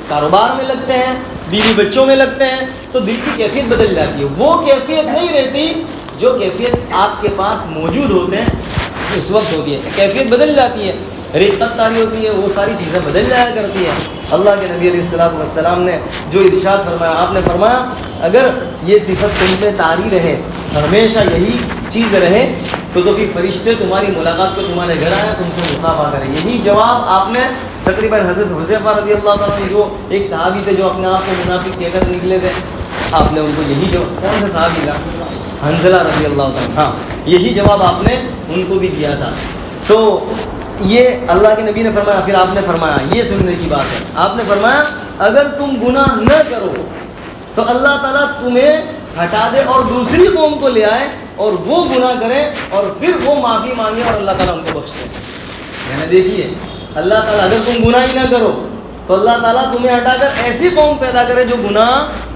کاروبار میں لگتے ہیں, بیوی بچوں میں لگتے ہیں, تو دل کی کیفیت بدل جاتی ہے. وہ کیفیت نہیں رہتی جو کیفیت آپ کے پاس موجود ہوتے ہیں اس وقت ہوتی ہے. کیفیت بدل جاتی ہے, رقت طاری ہوتی ہے, وہ ساری چیزیں بدل جایا کرتی ہے. اللہ کے نبی علیہ الصلوۃ والسلام نے جو ارشاد فرمایا, آپ نے فرمایا اگر یہ صفت تم پہ طاری رہے, ہمیشہ یہی چیز رہے, تو پھر فرشتے تمہاری ملاقات کو تمہارے گھر آئے, تم سے مصافحہ کریں. یہی جواب آپ نے تقریباً حضرت حذیفہ رضی اللہ عنہ جو ایک صحابی تھے جو اپنے آپ کو منافق کہہ کر نکلے تھے, آپ نے ان کو یہی جواب, کون سا صحابی تھا, حنظلہ رضی اللہ عنہ, ہاں یہی جواب آپ نے ان کو بھی دیا تھا. تو یہ اللہ کے نبی نے فرمایا. پھر آپ نے فرمایا, یہ سننے کی بات ہے, آپ نے فرمایا اگر تم گناہ نہ کرو تو اللہ تعالیٰ تمہیں ہٹا دے اور دوسری قوم کو لے آئے اور وہ گناہ کرے اور پھر وہ معافی مانگے اور اللہ تعالیٰ ان کو بخش دے. یعنی دیکھیے, اللہ تعالیٰ اگر تم گناہ ہی نہ کرو تو اللہ تعالیٰ تمہیں ہٹا کر ایسی قوم پیدا کرے جو گناہ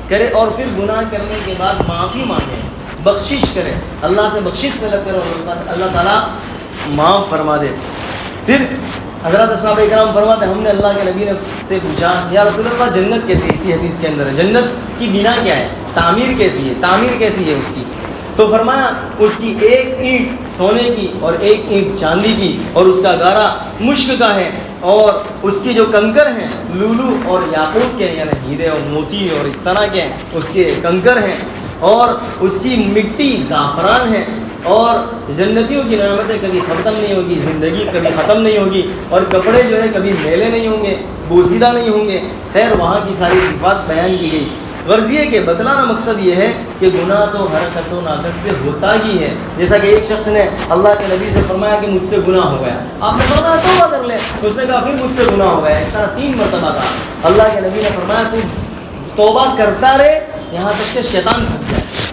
کرے اور پھر گناہ کرنے کے بعد معافی مانگے, بخشش کرے, اللہ سے بخشش طلب کرے اور اللہ تعالیٰ معاف فرما دے. پھر حضرات صحابہ اکرام فرماتے ہیں, ہم نے اللہ کے نبی سے پوچھا یا رسول اللہ جنت کیسی ہے؟ اسی حدیث کے اندر ہے, جنت کی بنا کیا ہے, تعمیر کیسی ہے, تعمیر کیسی ہے اس کی؟ تو فرمایا اس کی ایک اینٹ سونے کی اور ایک اینٹ چاندی کی, اور اس کا گارا مشک کا ہے, اور اس کی جو کنکر ہیں لولو اور یاقوت کے, یعنی ہیرے اور موتی اور اس طرح کے ہیں, اس کے کنکر ہیں, اور اس کی مٹی زعفران ہے, اور جنتیوں کی نعمتیں کبھی ختم نہیں ہوگی, زندگی کبھی ختم نہیں ہوگی, اور کپڑے جو ہے کبھی میلے نہیں ہوں گے, بوسیدہ نہیں ہوں گے. خیر وہاں کی ساری صفات بیان کی گئی. غرض یہ کہ بتلانا مقصد یہ ہے کہ گناہ تو ہر کس و ناقص سے ہوتا ہی ہے. جیسا کہ ایک شخص نے اللہ کے نبی سے فرمایا کہ مجھ سے گناہ ہو گیا, آپ نے فرمایا توبہ کر لے, اس نے کہا پھر مجھ سے گناہ ہو گیا. اس طرح 3 مرتبہ کہا. اللہ کے نبی نے فرمایا تو توبہ کرتا رہے یہاں تک کہ شیطان تھک جائے.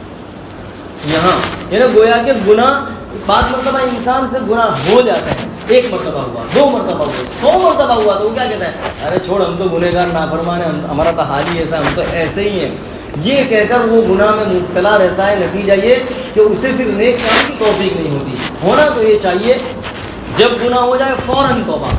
یہاں یعنی گویا کہ گناہ 5 مرتبہ انسان سے گناہ ہو جاتا ہے, 1 مرتبہ ہوا, 2 مرتبہ ہوا, 100 مرتبہ ہوا تو وہ کیا کہتا ہے, ارے چھوڑ ہم تو گنہگار نافرمان ہیں, ہمارا تو حال ہی ایسا, ہم تو ایسے ہی ہیں. یہ کہہ کر وہ گناہ میں مبتلا رہتا ہے. نتیجہ یہ کہ اسے پھر نیک کام کی توفیق نہیں ہوتی. ہونا تو یہ چاہیے جب گناہ ہو جائے فوراً توبہ,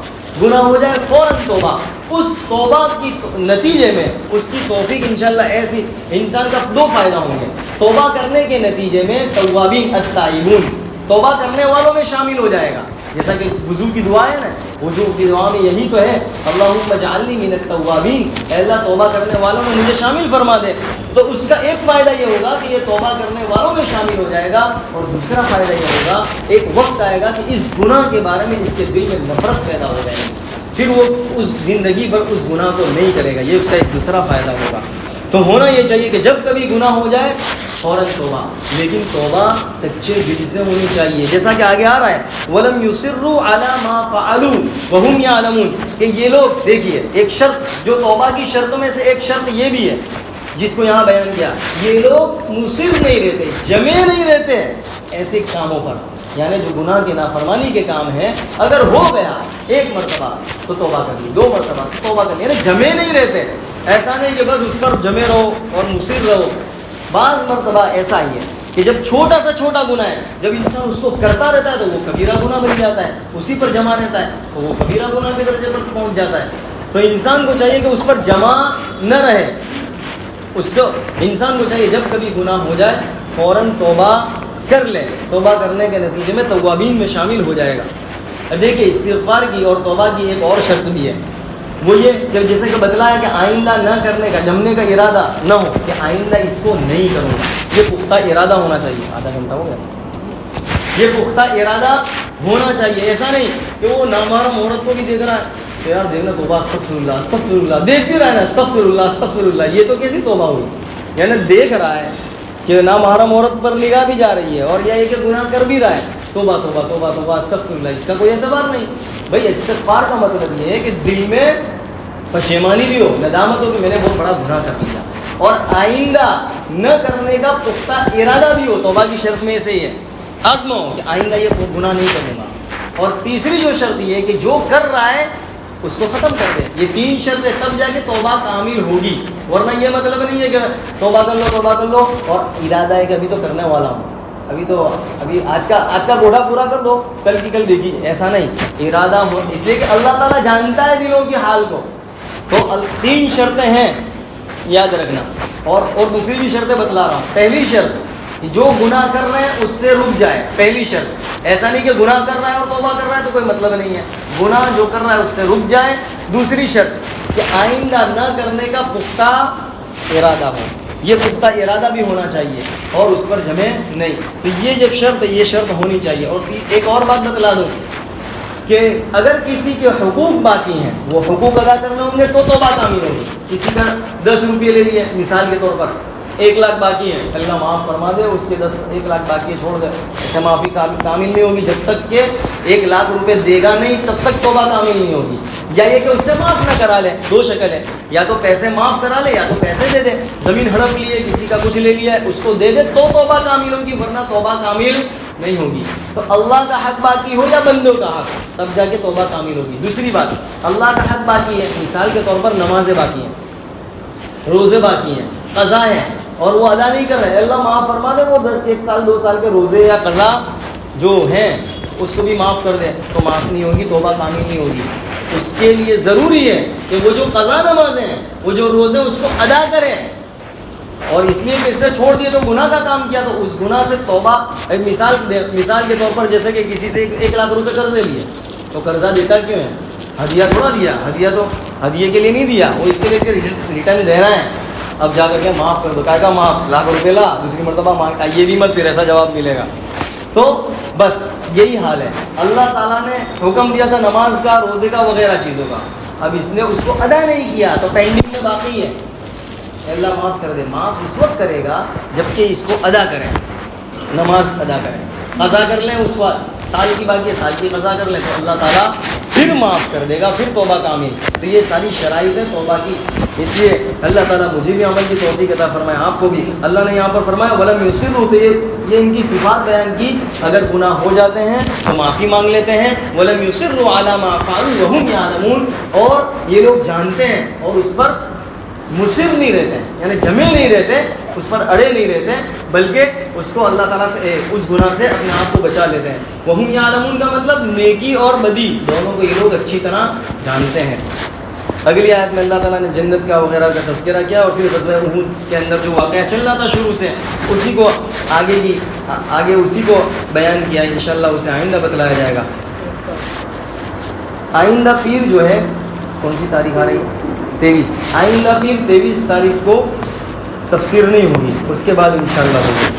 گناہ ہو جائے فوراً توبہ. اس توبہ کی نتیجے میں اس کی توفیق انشاءاللہ ایسی انسان کا 2 فائدہ ہوں گے. توبہ کرنے کے نتیجے میں توابین التائبون, توبہ کرنے والوں میں شامل ہو جائے گا. جیسا کہ وضو کی دعا ہے نا, وضو کی دعا میں یہی تو ہے, اللہم اجعلنی من التوابین, اے اللہ توبہ کرنے والوں میں مجھے شامل فرما دے. تو اس کا ایک فائدہ یہ ہوگا کہ یہ توبہ کرنے والوں میں شامل ہو جائے گا, اور دوسرا فائدہ یہ ہوگا ایک وقت آئے گا کہ اس گناہ کے بارے میں اس کے دل میں نفرت پیدا ہو جائے گی, پھر وہ اس زندگی بھر اس گناہ کو نہیں کرے گا. یہ اس کا ایک دوسرا فائدہ ہوگا. تو ہونا یہ چاہیے کہ جب کبھی گناہ ہو جائے فوراً توبہ، لیکن توبہ سچے دل سے ہونی چاہیے، جیسا کہ آگے آ رہا ہے وَلَمْ يُصِرُّوا عَلَى مَا فَعَلُوا وَهُمْ يَعْلَمُونَ، کہ یہ لوگ دیکھیے ایک شرط جو توبہ کی شرطوں میں سے ایک شرط یہ بھی ہے جس کو یہاں بیان کیا، یہ لوگ مصر نہیں رہتے، جمے نہیں رہتے ایسے کاموں پر، یعنی جو گناہ کی نافرمانی کے کام ہیں اگر ہو گیا ایک مرتبہ تو توبہ کر لی، 2 مرتبہ تو توبہ کر لی، یعنی جمے نہیں رہتے، ایسا نہیں کہ بس اس پر جمے رہو اور مصر رہو۔ بعض مرتبہ ایسا ہی ہے کہ جب چھوٹا سا چھوٹا گناہ ہے، جب انسان اس کو کرتا رہتا ہے تو وہ کبیرہ گناہ بن جاتا ہے، اسی پر جمع رہتا ہے تو وہ کبیرہ گناہ کے درجے پر پہنچ جاتا ہے۔ تو انسان کو چاہیے کہ اس پر جمع نہ رہے، اس سے انسان کو چاہیے جب کبھی گناہ ہو جائے فوراً توبہ کر لے، توبہ کرنے کے نتیجے میں توابین میں شامل ہو جائے گا۔ دیکھیے استغفار کی اور توبہ کی ایک اور شرط بھی ہے، وہ یہ کہ جیسے کہ بتلایا کہ آئندہ نہ کرنے کا، جمنے کا ارادہ نہ ہو کہ آئندہ اس کو نہیں کروں گا، یہ پختہ ارادہ ہونا چاہیے۔ آدھا گھنٹہ ہو گیا، یہ پختہ ارادہ ہونا چاہیے، ایسا نہیں کہ وہ نامحرم عورت کو بھی دیکھ رہا ہے کہ یار دیکھنا توبہ استغفر اللہ استغفر اللہ، دیکھ بھی رہا ہے نا استغفر اللہ استغفر اللہ، یہ تو کیسی توبہ ہوئی؟ یعنی دیکھ رہا ہے کہ نامحرم عورت پر نگاہ بھی جا رہی ہے اور یہ کہ گناہ کر بھی رہا ہے، توبہ توبہ توبہ توبہ استغفر اللہ، اس کا کوئی اعتبار نہیں۔ بھائی استغفار کا مطلب یہ ہے کہ دل میں پشیمانی بھی ہو، ندامت ہو کہ میں نے بہت بڑا گناہ کر لیا، اور آئندہ نہ کرنے کا پختہ ارادہ بھی ہو۔ توبہ کی شرط میں سے یہ ہے عزم ہو کہ آئندہ یہ گناہ نہیں کروں گا، اور تیسری جو شرط یہ ہے کہ جو کر رہا ہے اس کو ختم کر دے۔ یہ 3 شرطیں تب جا کے توبہ کامل ہوگی، ورنہ یہ مطلب نہیں ہے کہ توبہ کر لو اور ارادہ ہے کہ ابھی تو کرنے والا ہوں، ابھی آج کا گوڑا پورا کر دو، کل کی کل دیکھی، ایسا نہیں۔ ارادہ ہو، اس لیے کہ اللہ تعالیٰ جانتا ہے دلوں کی حال کو۔ تو 3 شرطیں ہیں یاد رکھنا، اور دوسری بھی شرطیں بتلا رہا ہوں۔ پہلی شرط جو گناہ کر رہے ہیں اس سے رک جائے، پہلی شرط، ایسا نہیں کہ گناہ کر رہا ہے اور توبہ کر رہا ہے تو کوئی مطلب نہیں ہے، گناہ جو کر رہا ہے اس سے رک جائے۔ دوسری شرط کہ آئندہ نہ کرنے کا پختہ ارادہ ہو، یہ پختہ ارادہ بھی ہونا چاہیے اور اس پر جمے نہیں۔ تو یہ شرط ہونی چاہیے۔ اور ایک اور بات بتلا دوں کہ اگر کسی کے حقوق باقی ہیں، وہ حقوق ادا کرنے ہوں گے تو توبہ کامل ہوگی۔ کسی کا 10 روپئے لے لیے مثال کے طور پر، 1 لاکھ باقی ہے، اللہ معاف فرما دے، اس کے 1 لاکھ باقی ہے چھوڑ دے، ایسے معافی کامل نہیں ہوگی جب تک کہ 1 لاکھ روپے دے گا نہیں، تب تک توبہ کامل نہیں ہوگی۔ یا یہ کہ اس سے معاف نہ کرا لے، 2 شکل ہے، یا تو پیسے معاف کرا لے یا تو پیسے دے دے، زمین ہڑپ لیے، کسی کا کچھ لے لیا ہے اس کو دے دے تو توبہ کامل ہوگی، ورنہ توبہ کامل نہیں ہوگی۔ تو اللہ کا حق باقی ہو یا بندوں کا حق، تب جا کے توبہ کامل ہوگی۔ دوسری بات، اللہ کا حق باقی ہے، مثال کے طور پر نمازیں باقی ہیں، روزے باقی ہیں، قضا ہے اور وہ ادا نہیں کر رہے، اللہ معاف فرما دے، وہ 1 سال 2 سال کے روزے یا قضا جو ہیں اس کو بھی معاف کر دے تو معاف نہیں ہوگی، توبہ کامل نہیں ہوگی۔ اس کے لیے ضروری ہے کہ وہ جو قضا نمازیں ہیں، وہ جو روزے اس کو ادا کریں، اور اس لیے کہ اس نے چھوڑ دیے تو گناہ کا کام کیا، تو اس گناہ سے توبہ۔ مثال کے طور پر جیسے کہ کسی سے 1 لاکھ روپے قرضے لیے تو قرضہ دیتا کیوں ہے؟ ہدیہ تھوڑا دیا، ہدیہ تو ہدیے کے لیے نہیں دیا، وہ اس کے لیے ریٹرن دینا ہے۔ اب جا کر کے معاف کر دو، کہے گا معاف، 1 لاکھ روپے لا، دوسری مرتبہ مانگتا یہ بھی مت، پھر ایسا جواب ملے گا۔ تو بس یہی حال ہے، اللہ تعالیٰ نے حکم دیا تھا نماز کا، روزے کا، وغیرہ چیزوں کا، اب اس نے اس کو ادا نہیں کیا تو پینڈنگ میں باقی ہے، اللہ معاف کر دے۔ معاف اس وقت کرے گا جبکہ اس کو ادا کریں، نماز ادا کریں، قضا کر لیں، اس وقت سال کی باقی ہے سال کی قضا کر لیں تو اللہ تعالیٰ پھر معاف کر دے گا، پھر توبہ کامل۔ تو یہ ساری شرائط ہے توبہ کی، اس لیے اللہ تعالیٰ مجھے بھی عمل کی توفیق عطا فرمائے، آپ کو بھی۔ اللہ نے یہاں پر فرمایا وَلَمْ يُصِرُّوا، تو یہ ان کی صفات بیان کی، اگر گناہ ہو جاتے ہیں تو معافی مانگ لیتے ہیں۔ وَلَمْ يُصِرُّوا عَلَىٰ مَا فَعَلُوا وَهُمْ يَعْلَمُونَ، اور یہ لوگ جانتے ہیں اور اس پر مصر نہیں رہتے، یعنی جمے نہیں رہتے، اس پر اڑے نہیں رہتے، بلکہ اس کو اللہ تعالیٰ سے، اس گناہ سے اپنے آپ کو بچا لیتے ہیں۔ وَهُمْ يَعْلَمُونَ کا مطلب نیکی اور بدی دونوں کو یہ لوگ اچھی طرح جانتے ہیں۔ اگلی آیت میں اللہ تعالیٰ نے جنت کا وغیرہ کا تذکرہ کیا، اور پھر غزوہ احد کے اندر جو واقعہ چل رہا تھا شروع سے اسی کو آگے اسی کو بیان کیا، انشاءاللہ اسے آئندہ بتلایا جائے گا۔ آئندہ پیر جو ہے، کون سی تاریخ آ رہی ہے؟ 23، آئندہ پیر 23 تاریخ کو تفسیر نہیں ہوگی، اس کے بعد انشاءاللہ ہوگی۔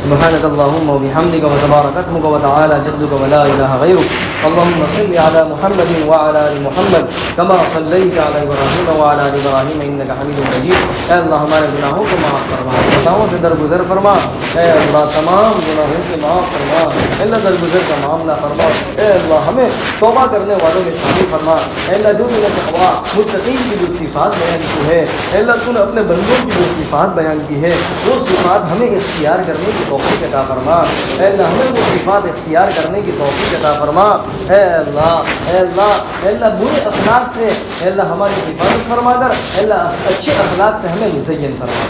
سبحانك اللهم وبحمدك وتبارك اسمك وتعالى جدك ولا إله غيرك اللهم صل على محمد وعلى آل محمد كما صليت على إبراهيم وعلى آل إبراهيم إنك حميد مجيد. اے اللہ ہمارے گناہوں کو معاف فرما، خطاؤں سے درگزر فرما. اے اللہ تمام گناہوں سے معاف فرما. اے اللہ درگزر کا معاملہ فرما. اے اللہ ہمیں توبہ کرنے والوں میں شامل فرما. اے اللہ جو تقویٰ متقین کی جو صفات بیان کی ہے، اے اللہ تو نے اپنے بندوں کی جو صفات بیان کی ہے وہ صفات ہمیں اختیار کرنے کی توفیق عطا فرما. اے اللہ ہمیں وہ صفات اختیار کرنے کی توفیق عطا فرما. اے اللہ اے اللہ اے اللہ برے اخلاق سے اے اللہ ہماری حفاظت فرما کر اے اللہ اچھے اخلاق سے ہمیں مزین فرما.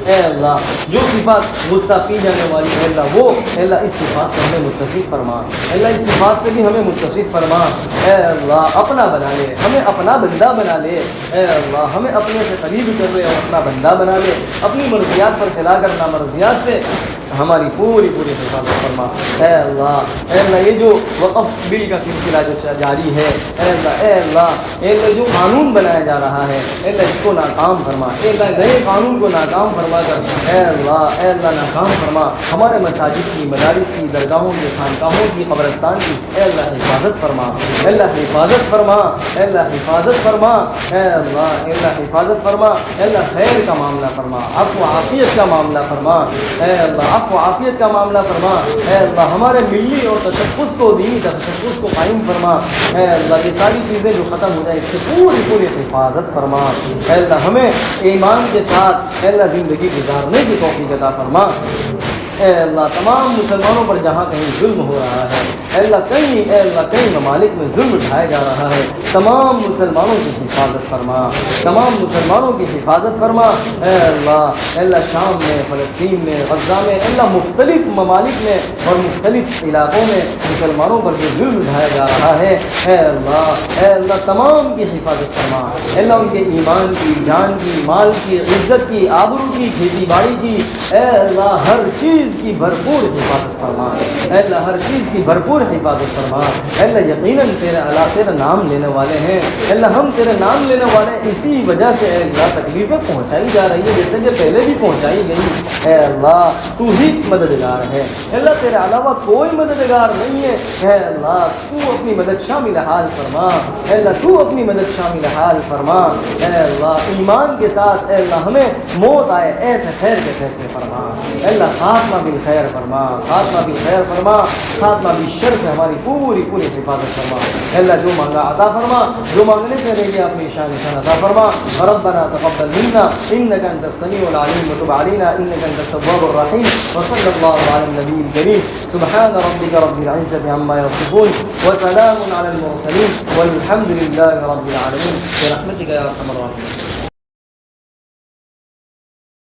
اے اللہ جو صفات غصہ پی جانے والی ہے اللہ وہ اے اللہ اس صفات سے ہمیں متصف فرما. اے اللہ اس صفات سے بھی ہمیں متصف فرما. اے اللہ اپنا بنا لے، ہمیں اپنا بندہ بنا لے. اے اللہ ہمیں اپنے سے قریب کر لے اور اپنا بندہ بنا لے. اپنی مرضیات پر چلا کر نامرضیات سے ہماری پوری حفاظت فرما. اے اللہ یہ جو وقف بل کا سلسلہ جو جاری ہے اے اللہ جو قانون بنایا جا رہا ہے اے اللہ اس کو ناکام فرما. اے اللہ نئے قانون کو ناکام فرما کر اے اللہ ناکام فرما. ہمارے مساجد کی، مدارس کی، درگاہوں کی، خانقاہوں کی، قبرستان کی اے اللہ حفاظت فرما. اے اللہ حفاظت فرما. اے اللہ حفاظت فرما. اے اللہ حفاظت فرما. اے اللہ خیر کا معاملہ فرما، عفو عافیت کا معاملہ فرما. اے اللہ عفو عافیت کا معاملہ فرما. اے اللہ ہمارے ملی اور تشخص کو، دینی تشخص کو قائم فرما. اے اللہ یہ ساری چیزیں جو ختم ہو جائے اس سے پوری حفاظت فرما. اے اللہ ہمیں ایمان کے ساتھ اے اللہ زندگی گزارنے کی توفیق عطا فرما. اے اللہ تمام مسلمانوں پر جہاں کہیں ظلم ہو رہا ہے اے اللہ کئی ممالک میں ظلم اٹھایا جا رہا ہے، تمام مسلمانوں کی حفاظت فرما. تمام مسلمانوں کی حفاظت فرما. اے اللہ شام میں، فلسطین میں، غزہ میں اے اللہ مختلف ممالک میں اور مختلف علاقوں میں مسلمانوں پر جو ظلم اٹھایا جا رہا ہے اے اللہ تمام کی حفاظت فرما. اے اللہ ان کے ایمان کی، جان کی، مال کی، عزت کی، آبرو کی، کھیتی باڑی کی اے اللہ ہر چیز کی بھرپور حفاظت فرما. اے اللہ ہر چیز کی بھرپور حفاظت فرما. اے اللہ یقیناً تیرا نام لینے والے ہیں اے اللہ ہم تیرے نام لینے والے ہیں، اسی وجہ سے اے اللہ تکلیفیں پہنچائی جا رہی ہے جیسے کہ پہلے بھی پہنچائی گئی. اے اللہ تو ہی مددگار ہے. اے اللہ تیرے علاوہ کوئی مددگار نہیں ہے. اے اللہ تو اپنی مدد شامل حال فرما. اے اللہ تو اپنی مدد شامل حال فرما. اے اللہ ایمان کے ساتھ اے اللہ ہمیں موت آئے ایسے خیر کے فیصلے فرما. اے اللہ خاتمہ بالخیر فرما. خاتمہ بالخیر فرما. خاتمہ بالشر سے ہماری پوری حفاظت فرما. اے اللہ جو مانگا عطا فرما، جو مانگنے سے رہ گیا اپنی شان عطا فرما. ربنا تقبل منا انك انت السميع العليم وتب علينا انك انت التواب الرحيم. وصلى الله على النبي الكريم. سبحان ربك رب العزة عما يصفون وسلام على المرسلين والحمد لله رب العالمين برحمتك يا ارحم الراحمين.